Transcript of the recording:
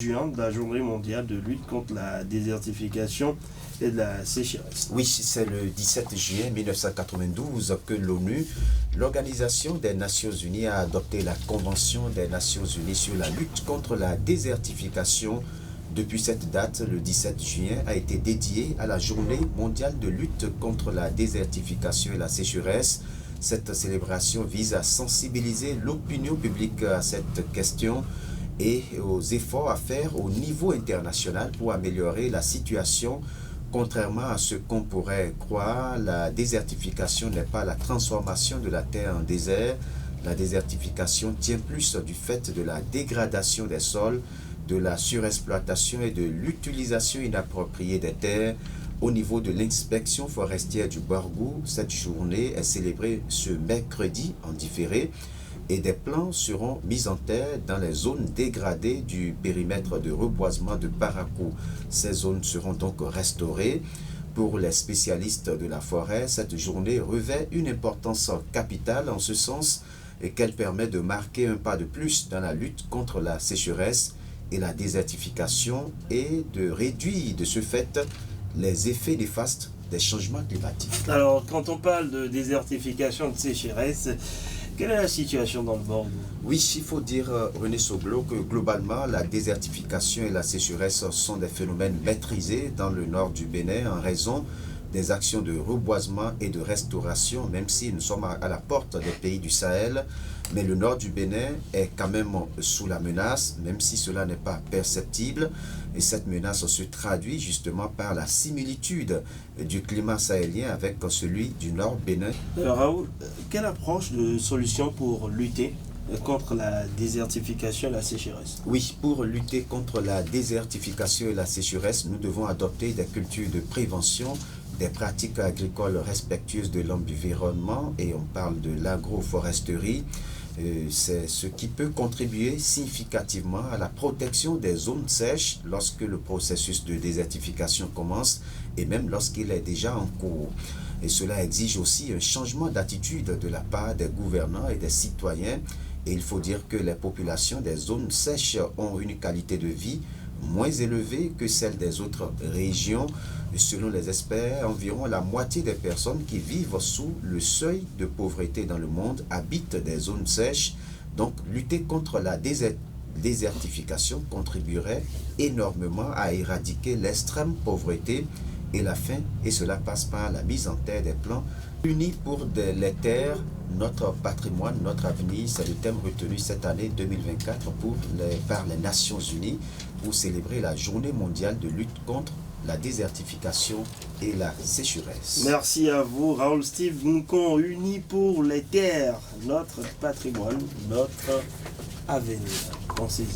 Juin de la journée mondiale de lutte contre la désertification et de la sécheresse. Oui, c'est le 17 juillet 1992 que l'ONU, l'Organisation des Nations Unies, a adopté la Convention des Nations Unies sur la lutte contre la désertification. Depuis cette date, le 17 juin a été dédié à la journée mondiale de lutte contre la désertification et la sécheresse. Cette célébration vise à sensibiliser l'opinion publique à cette question et aux efforts à faire au niveau international pour améliorer la situation. Contrairement à ce qu'on pourrait croire, la désertification n'est pas la transformation de la terre en désert. La désertification tient plus du fait de la dégradation des sols, de la surexploitation et de l'utilisation inappropriée des terres. Au niveau de l'inspection forestière du Bargou, cette journée est célébrée ce mercredi en différé et des plants seront mis en terre dans les zones dégradées du périmètre de reboisement de Parakou. Ces zones seront donc restaurées. Pour les spécialistes de la forêt, cette journée revêt une importance capitale en ce sens qu'elle permet de marquer un pas de plus dans la lutte contre la sécheresse et la désertification et de réduire de ce fait les effets néfastes des changements climatiques. Alors, quand on parle de désertification, de sécheresse, quelle est la situation dans le Bordeaux? Oui, il faut dire, René Soblo, que globalement, la désertification et la sécheresse sont des phénomènes maîtrisés dans le nord du Bénin en raison des actions de reboisement et de restauration, même si nous sommes à la porte des pays du Sahel. Mais le nord du Bénin est quand même sous la menace, même si cela n'est pas perceptible. Et cette menace se traduit justement par la similitude du climat sahélien avec celui du nord Bénin. Raoul, quelle approche de solution pour lutter contre la désertification et la sécheresse? Oui, pour lutter contre la désertification et la sécheresse, nous devons adopter des cultures de prévention, des pratiques agricoles respectueuses de l'environnement, et on parle de l'agroforesterie. C'est ce qui peut contribuer significativement à la protection des zones sèches lorsque le processus de désertification commence et même lorsqu'il est déjà en cours. Et cela exige aussi un changement d'attitude de la part des gouvernants et des citoyens. Et il faut dire que les populations des zones sèches ont une qualité de vie moins élevée que celle des autres régions. Selon les experts, environ la moitié des personnes qui vivent sous le seuil de pauvreté dans le monde habitent des zones sèches. Donc, lutter contre la désertification contribuerait énormément à éradiquer l'extrême pauvreté et la faim, et cela passe par la mise en terre des plans unis pour les terres, notre patrimoine, notre avenir. C'est le thème retenu cette année 2024 par les Nations Unies pour célébrer la journée mondiale de lutte contre la désertification et la sécheresse. Merci à vous, Raoul Steve Nkon, unis pour les terres, notre patrimoine, notre avenir. Pensez-y.